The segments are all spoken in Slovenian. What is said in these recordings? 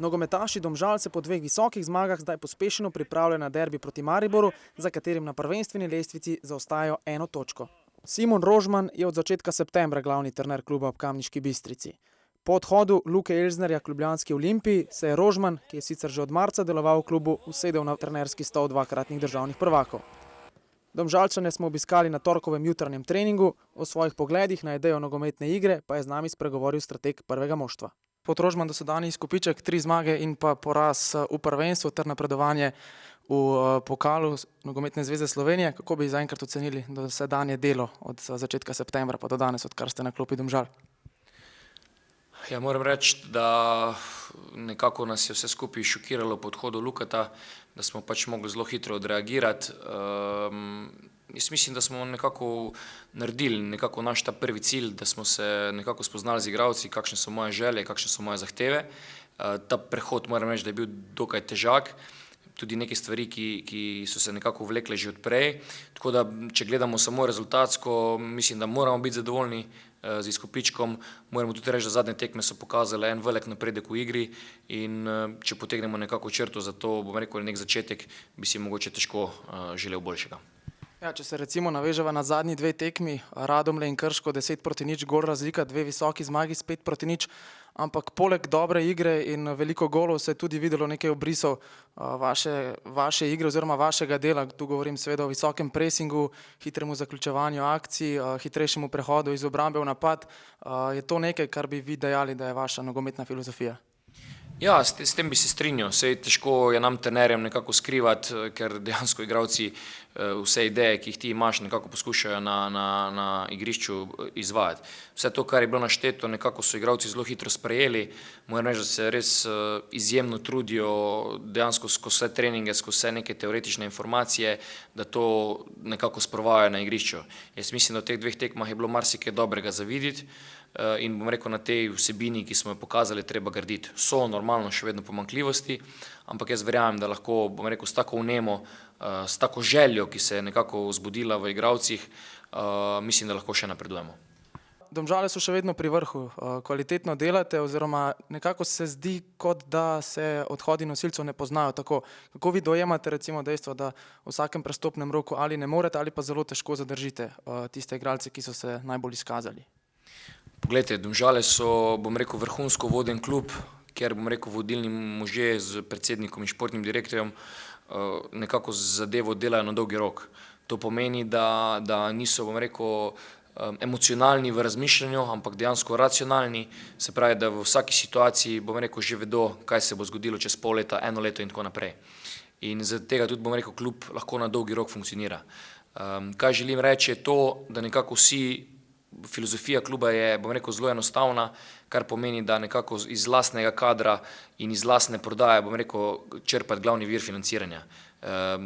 Nogometaši Domžal se po 2 visokih zmagah zdaj pospešeno pripravljajo na derbi proti Mariboru, za katerim na prvenstveni lestvici zaostajajo 1 točko. Simon Rožman je od začetka septembra glavni trener kluba ob Kamniški Bistrici. Po odhodu Luke Elznerja k ljubljanski Olimpiji se je Rožman, ki je sicer že od marca deloval v klubu, usedel na trenerski stol dvakratnih državnih prvakov. Domžalčane smo obiskali na torkovem jutranjem treningu, o svojih pogledih na idejo nogometne igre pa je z nami spregovoril strateg prvega moštva. Pod Rožman dosedanji izkupiček 3 zmage in pa poraz v prvenstvu ter napredovanje v pokalu Nogometne zveze Slovenije. Kako bi zaenkrat ocenili dosedanje delo od začetka septembra pa do danes, odkar ste na klopi Domžal? Ja, moram reči, da nekako nas je vse skupaj šokiralo po odhodu Lukata, da smo pač mogli zelo hitro odreagirati. Jaz mislim, da smo nekako naredili nekako naš ta prvi cilj, da smo se nekako spoznali z igralci, kakšne so moje želje, kakšne so moje zahteve. Ta prehod moram reči, da je bil dokaj težak, tudi neke stvari, ki so se nekako vlekle že odprej. Tako da, če gledamo samo rezultatsko, mislim, da moramo biti zadovoljni z izkupičkom. Moramo tudi reči, da zadnje tekme so pokazale en velik napredek v igri in če potegnemo nekako črto za to, bom rekel, nek začetek, bi si mogoče težko želel boljšega. Ja, če se recimo naveževa na zadnji 2 tekmi, Radomlje in Krško 10-0, gol razlika, 2 visoki zmagi, 5-0, ampak poleg dobre igre in veliko golov se je tudi videlo nekaj obrisov vaše igre oziroma vašega dela. Tu govorim seveda o visokem presingu, hitremu zaključevanju akcij, hitrejšemu prehodu iz obrambe v napad. Je to nekaj, kar bi vi dejali, da je vaša nogometna filozofija? Ja, s tem bi se strinjal. Sej težko je nam trenerjem nekako skrivati, ker dejansko igralci vse ideje, ki jih ti imaš, nekako poskušajo na igrišču izvajati. Vse to, kar je bilo našteto, nekako so igralci zelo hitro sprejeli. Moram reči, da se res izjemno trudijo dejansko skozi vse treninge, skozi vse neke teoretične informacije, da to nekako sprovajajo na igrišču. Jaz mislim, da v teh 2 tekmah je bilo marsikaj dobrega za videti. In bom rekel, na tej vsebini, ki smo jo pokazali, treba graditi. So normalno še vedno pomanjkljivosti, ampak jaz verjamem, da lahko, bom rekel, s tako vnemo, s tako željo, ki se je nekako vzbudila v igralcih, mislim, da lahko še napredujemo. Domžale so še vedno pri vrhu, kvalitetno delate oziroma nekako se zdi, kot da se odhodi nosilcev ne poznajo tako. Kako vi dojemate recimo dejstvo, da v vsakem prestopnem roku ali ne morete ali pa zelo težko zadržite tiste igralce, ki so se najbolj izkazali? Poglejte, Domžale so, bom rekel, vrhunsko voden klub, kjer, bom rekel, vodilni možje z predsednikom in športnim direktorjem nekako zadevo delajo na dolgi rok. To pomeni, da niso, bom rekel, emocionalni v razmišljanju, ampak dejansko racionalni, se pravi, da v vsaki situaciji, bom rekel, že vedo, kaj se bo zgodilo čez pol leta, 1 leto in tako naprej. In zaradi tega tudi, bom rekel, klub lahko na dolgi rok funkcionira. Kaj želim reči je to, da nekako filozofija kluba je, bom rekel, zelo enostavna, kar pomeni, da nekako iz lastnega kadra in iz lastne prodaje, bom rekel, črpati glavni vir financiranja.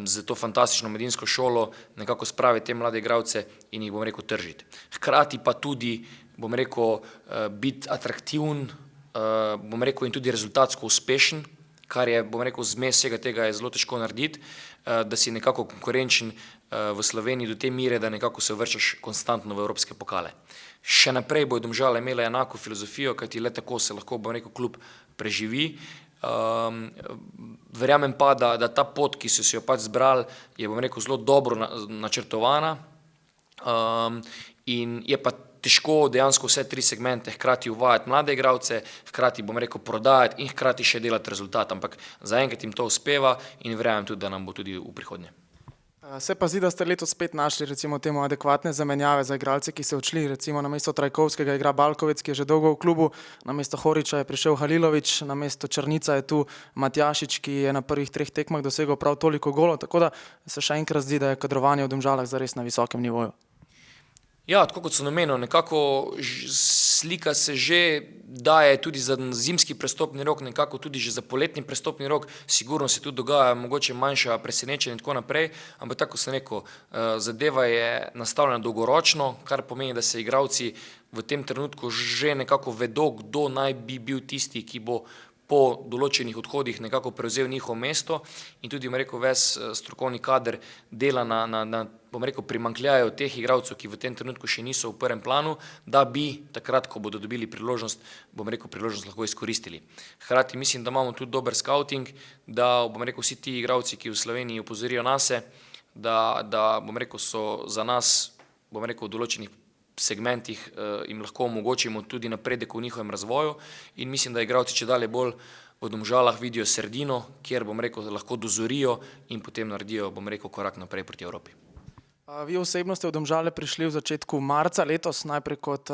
Za to fantastično mladinsko šolo nekako spraviti te mlade igralce in jih, bom rekel, tržiti. Hkrati pa tudi, bom rekel, biti atraktiven, bom rekel, in tudi rezultatsko uspešen, kar je, bom rekel, zmes vsega tega je zelo težko narediti, da si nekako konkurenčen v Sloveniji do te mire, da nekako se uvrščaš konstantno v evropske pokale. Še naprej bodo Domžale imele enako filozofijo, kajti le tako se lahko, bom rekel, klub preživi. Verjamem pa, da ta pot, ki so si jo pač zbrali, je, bom rekel, zelo dobro načrtovana in je pa težko dejansko vse 3 segmente hkrati uvajati mlade igralce, hkrati, bom rekel, prodajati in hkrati še delati rezultat, ampak zaenkrat jim to uspeva in verjamem tudi, da nam bo tudi v prihodnje. Se pa zdi, da ste letos spet našli recimo temu adekvatne zamenjave za igralce, ki so odšli, recimo namesto Trajkovskega igra Balkovec, ki je že dolgo v klubu, namesto Horiča je prišel Halilović, namesto Črnica je tu Matjašič, ki je na prvih 3 tekmah dosegel prav toliko golov, tako da se še enkrat zdi, da je kadrovanje v Domžalah zares na visokem nivoju. Ja, tako kot sem omenil, nekako slika se že daje tudi za zimski prestopni rok, nekako tudi že za poletni prestopni rok, sigurno se tudi dogaja mogoče manjša presenečenja in tako naprej, ampak tako sem rekel, zadeva je nastavljena dolgoročno, kar pomeni, da se igralci v tem trenutku že nekako vedo, kdo naj bi bil tisti, ki bo po določenih odhodih nekako prevzel njihovo mesto in tudi, bom rekel, ves strokovni kader dela na bom rekel, primanjkljaju teh igralcev, ki v tem trenutku še niso v prvem planu, da bi takrat, ko bodo dobili priložnost, bom rekel, priložnost lahko izkoristili. Hkrati mislim, da imamo tudi dober scouting, da, bom rekel, vsi ti igralci, ki v Sloveniji opozorijo nase, da bom rekel, so za nas, bom rekel, v določenih segmentih jim lahko omogočimo tudi napredek v njihovem razvoju in mislim, da igralci čedalje bolj v Domžalah vidijo sredino, kjer, bom rekel, lahko dozorijo in potem naredijo, bom rekel, korak naprej proti Evropi. Vi osebno ste v Domžale prišli v začetku marca letos, najprej kot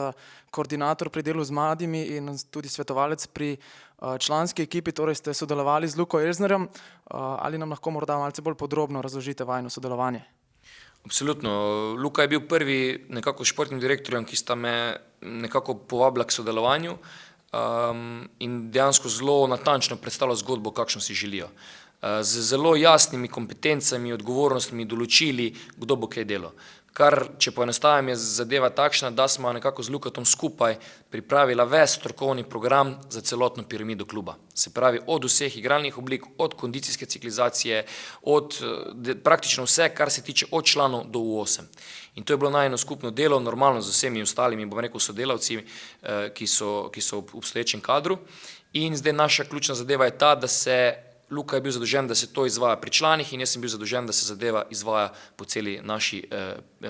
koordinator pri delu z mladimi in tudi svetovalec pri članski ekipi, torej ste sodelovali z Luko Elznerjem. Ali nam lahko morda malce bolj podrobno razložite vajino sodelovanje? Absolutno. Luka je bil prvi nekako športnim direktorjem, ki sta me nekako povabila k sodelovanju in dejansko zelo natančno predstavila zgodbo, kakšno si želijo. Z zelo jasnimi kompetencami, odgovornostmi, določili, kdo bo kaj delal. Kar, če poenostavim, je zadeva takšna, da smo nekako z Lukatom skupaj pripravila ves strokovni program za celotno piramido kluba. Se pravi, od vseh igralnih oblik, od kondicijske ciklizacije, od praktično vse, kar se tiče od članov do U8. In to je bilo najino skupno delo, normalno z vsemi ostalimi, bom rekel, sodelavci, ki so v obstoječem kadru. In zdaj naša ključna zadeva je ta, da se Luka je bil zadolžen, da se to izvaja pri članih in jaz sem bil zadolžen, da se zadeva izvaja po celi naši,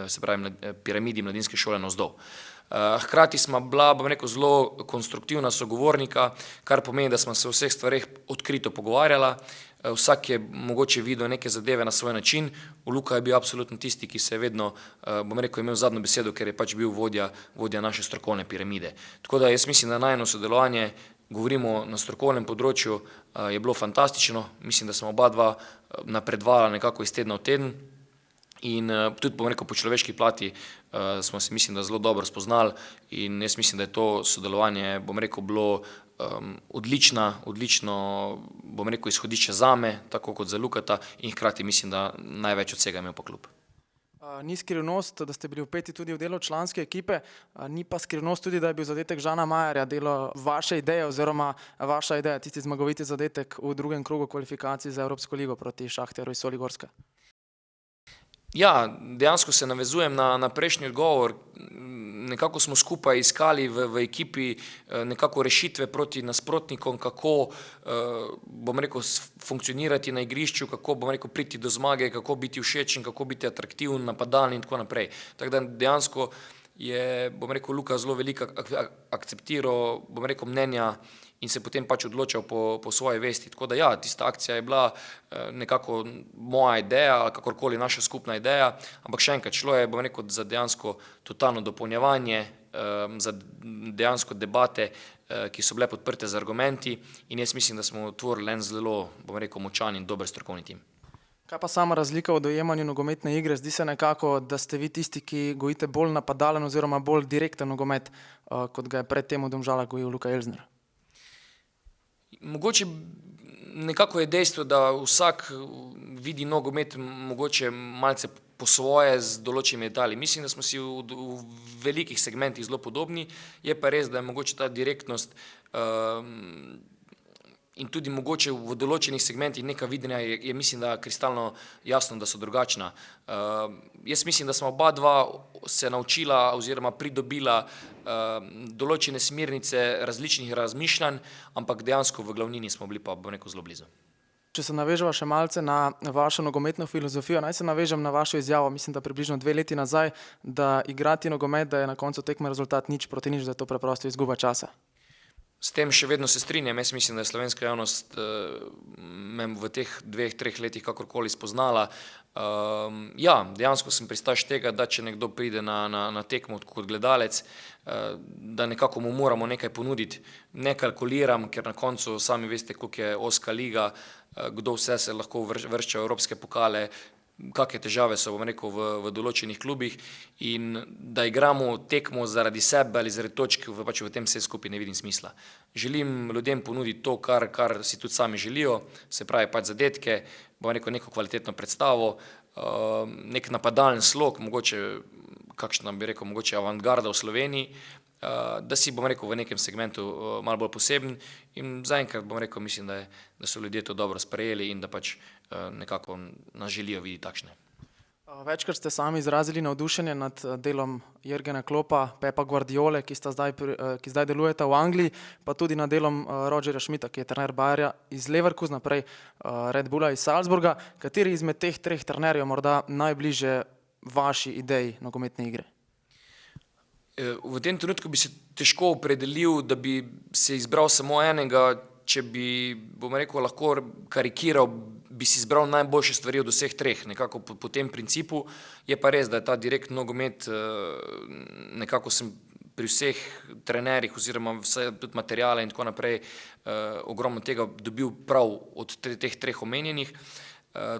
se pravi, piramidi mladinske šole navzdol. Hkrati smo bila, bom rekel, zelo konstruktivna sogovornika, kar pomeni, da smo se o vseh stvareh odkrito pogovarjala. Vsak je mogoče videl neke zadeve na svoj način. Luka je bil absolutno tisti, ki se je vedno, bom rekel, imel zadnjo besedo, ker je pač bil vodja naše strokovne piramide. Tako da jaz mislim, da najino sodelovanje, govorimo na strokovnem področju, je bilo fantastično. Mislim, da smo oba dva napredovala nekako iz tedna v teden in tudi, bom rekel, po človeški plati smo se, mislim, da zelo dobro spoznali in jaz mislim, da je to sodelovanje, bom rekel, bilo odlično, bom rekel, izhodišče zame, tako kot za Lukata in hkrati mislim, da največ od vsega imel pa klub. Ni skrivnost, da ste bili vpeti tudi v delo članske ekipe, ni pa skrivnost tudi, da je bil zadetek Žana Majerja delo vaše ideje oziroma vaša ideja, tisti zmagoviti zadetek v drugem krogu kvalifikacij za Evropsko ligo proti Šahterju iz Soligorska. Ja, dejansko se navezujem na prejšnji odgovor. Nekako smo skupaj iskali v ekipi nekako rešitve proti nasprotnikom, kako, bom rekel, funkcionirati na igrišču, kako, bom rekel, priti do zmage, kako biti všečen, kako biti atraktiven, napadalni in tako naprej. Tako da dejansko je, bom rekel, Luka zelo veliko akceptiral, bom rekel, mnenja in se potem pač odločal po svoji vesti. Tako da ja, tista akcija je bila nekako moja ideja ali kakorkoli naša skupna ideja, ampak še enkrat, šlo je, bom rekel, za dejansko totalno dopolnjevanje, za dejansko debate, ki so bile podprte z argumenti in jaz mislim, da smo otvorili en zelo, bom rekel, močan in dober strokovni tim. Kaj pa sama razlika v dojemanju nogometne igre? Zdi se nekako, da ste vi tisti, ki gojite bolj napadalen oziroma bolj direkten nogomet, kot ga je pred tem v Domžalah gojil Luka Elzner. Mogoče nekako je dejstvo, da vsak vidi nogomet mogoče malce po svoje z določenimi detajli. Mislim, da smo si v velikih segmentih zelo podobni, je pa res, da je mogoče ta direktnost in tudi mogoče v določenih segmentih neka videnja je mislim, da kristalno jasno, da so drugačna. Jaz mislim, da smo oba dva se naučila oziroma pridobila določene smernice različnih razmišljanj, ampak dejansko v glavnini smo bili pa, bom rekel, zelo blizu. Če se naveževa še malce na vašo nogometno filozofijo, naj se navežem na vašo izjavo, mislim, da približno 2 leti nazaj, da igrati nogomet, da je na koncu tekme rezultat 0-0, da je to preprosto izguba časa. S tem še vedno se strinjam. Jaz mislim, da je slovenska javnost me v teh 2-3 letih kakorkoli spoznala. Ja, dejansko sem pristaš tega, da če nekdo pride na tekmo kot gledalec, da nekako mu moramo nekaj ponuditi. Ne kalkuliram, ker na koncu sami veste, koliko je ozka liga, kdo vse se lahko vršča v evropske pokale, kakšne težave so, bom rekel, v določenih klubih in da igramo tekmo zaradi sebe ali zaradi točk, pač v tem vse skupaj ne vidim smisla. Želim ljudem ponuditi to, kar si tudi sami želijo, se pravi pač zadetke, bom rekel, neko kvalitetno predstavo, nek napadalen slog, mogoče kakšna, bi rekel, mogoče avantgarda v Sloveniji da si, bom rekel, v nekem segmentu malo bolj poseben in zaenkrat, bom rekel, mislim, da so ljudje to dobro sprejeli in da pač nekako nas želijo videti takšne. Večkrat ste sami izrazili navdušenje nad delom Jurgena Kloppa, Pepa Guardiole, ki zdaj delujeta v Angliji, pa tudi nad delom Rogerja Schmidta, ki je trener Bayerja iz Leverkusena, naprej Red Bulla iz Salzburga. Kateri izmed teh treh trenerjev morda najbliže vaši ideji nogometne igre? V tem trenutku bi se težko opredelil, da bi se izbral samo enega. Če bi, bom rekel, lahko karikiral, bi si izbral najboljše stvari od vseh treh, nekako po tem principu. Je pa res, da je ta direkt nogomet, nekako sem pri vseh trenerjih oziroma vse tudi materijale in tako naprej ogromno tega dobil prav od teh treh omenjenih.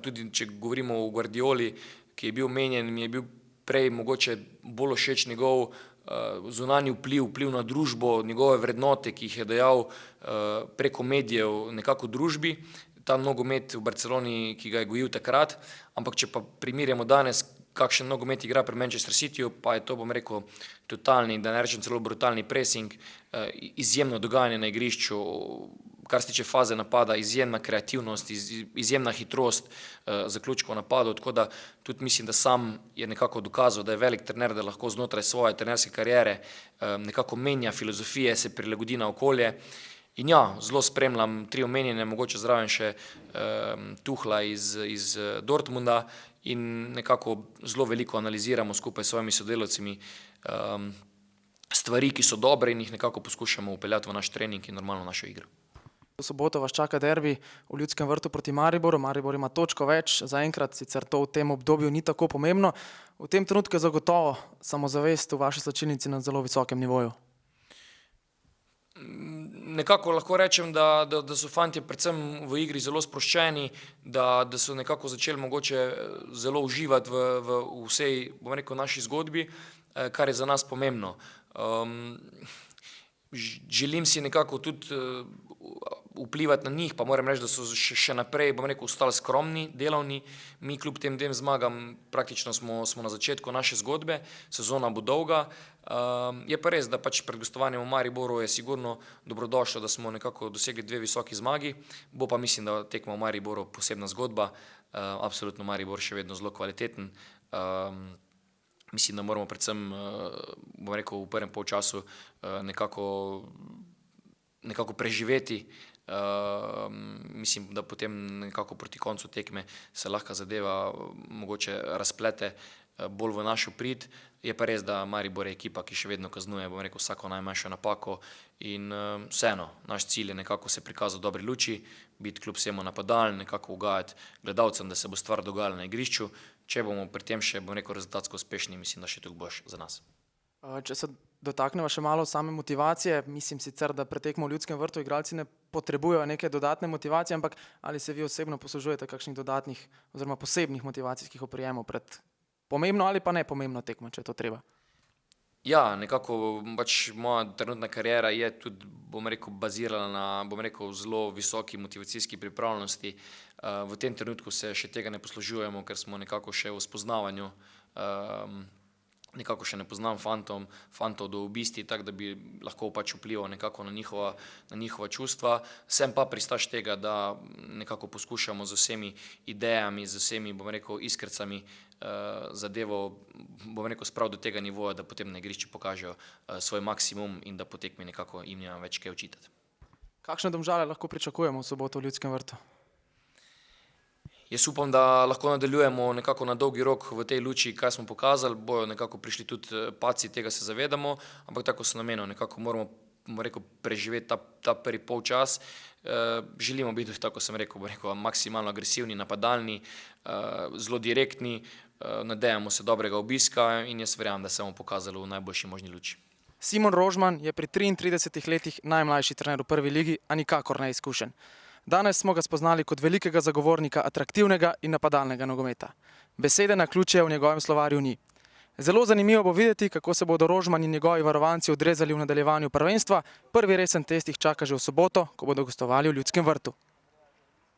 Tudi če govorimo o Guardioli, ki je bil omenjen, mi je bil prej mogoče bolj všeč njegov zunanji vpliv na družbo, njegove vrednote, ki jih je dejal preko medijev nekako družbi, ta nogomet v Barceloni, ki ga je gojil takrat, ampak če pa primerjamo danes, kakšen nogomet igra pri Manchester Cityju, pa je to, bom rekel, totalni, da ne rečem celo brutalni pressing, izjemno dogajanje na igrišču, kar se tiče faze napada, izjemna kreativnost, izjemna hitrost zaključkov napadov, tako da tudi mislim, da sam je nekako dokazal, da je velik trener, da lahko znotraj svoje trenerske kariere nekako menja filozofije, se prilagodi na okolje. In ja, zelo spremljam tri omenjene, mogoče zraven še Tuchla iz Dortmunda in nekako zelo veliko analiziramo skupaj s svojimi sodelavci stvari, ki so dobre in jih nekako poskušamo upeljati v naš trening in normalno našo igro. V soboto vas čaka derbi v Ljudskem vrtu proti Mariboru. Maribor ima točko več, zaenkrat sicer to v tem obdobju ni tako pomembno. V tem trenutku je zagotovo samozavest v vaši slačilnici na zelo visokem nivoju. Nekako lahko rečem, da so fantje predvsem v igri zelo sproščeni, da so nekako začeli mogoče zelo uživati v vsej, bom rekel, naši zgodbi, kar je za nas pomembno. Želim si nekako tudi vplivati na njih, pa moram reči, da so še naprej, bom rekel, ostali skromni, delavni. Mi kljub tem zmagam praktično smo na začetku naše zgodbe, sezona bo dolga. Je pa res, da pač pred gostovanjem v Mariboru je sigurno dobrodošlo, da smo nekako dosegli 2 visoki zmagi. Bo pa mislim, da tekma v Mariboru posebna zgodba. Absolutno Maribor še vedno zelo kvaliteten. Mislim, da moramo predvsem, bom rekel, v prvem polčasu nekako preživeti. Mislim, da potem nekako proti koncu tekme se lahko zadeva mogoče razplete bolj v našo prid. Je pa res, da Maribor je ekipa, ki še vedno kaznuje, bom rekel, vsako najmanjšo napako in vseeno, naš cilj je nekako se prikazati v dobri luči, biti kljub vsemu napadalen, nekako ugajati gledalcem, da se bo stvar dogajala na igrišču. Če bomo pri tem še, bom rekel, rezultatsko uspešni, mislim, da še toliko boljše za nas. Če se dotaknemo še malo same motivacije, mislim sicer, da pred tekmo v Ljudskem vrtu igralci ne potrebujejo neke dodatne motivacije, ampak ali se vi osebno poslužujete kakšnih dodatnih oziroma posebnih motivacijskih oprijemov pred pomembno ali pa nepomembno tekmo, če je to treba? Ja, nekako pač moja trenutna kariera je tudi, bom rekel, bazirala na, bom rekel, zelo visoki motivacijski pripravljenosti. V tem trenutku se še tega ne poslužujemo, ker smo nekako še v spoznavanju, nekako še ne poznam fantov do obisti, tako da bi lahko pač vplival nekako na njihova čustva. Sem pa pristaš tega, da nekako poskušamo z vsemi idejami, z vsemi, bom rekel, iskrcami zadevo, bom rekel, sprav do tega nivoja, da potem na igrišču pokažejo svoj maksimum in da po tekmi nekako jim nimam več kaj očitati. Kakšne Domžale lahko pričakujemo v soboto v Ljudskem vrtu? Jaz upam, da lahko nadaljujemo nekako na dolgi rok v tej luči, kaj smo pokazali, bojo nekako prišli tudi padci, tega se zavedamo, ampak tako sem namenil, nekako moramo, bom rekel, preživeti ta prvi polčas. Želimo biti, tako sem rekel, maksimalno agresivni, napadalni, zelo direktni, nadejamo se dobrega obiska in jaz verjamem, da se bomo pokazali v najboljši možni luči. Simon Rožman je pri 33 letih najmlajši trener v prvi ligi, a nikakor neizkušen. Danes smo ga spoznali kot velikega zagovornika atraktivnega in napadalnega nogometa. Besede naključja v njegovem slovarju ni. Zelo zanimivo bo videti, kako se bodo Rožman in njegovi varovanci odrezali v nadaljevanju prvenstva. Prvi resen test jih čaka že v soboto, ko bodo gostovali v Ljudskem vrtu.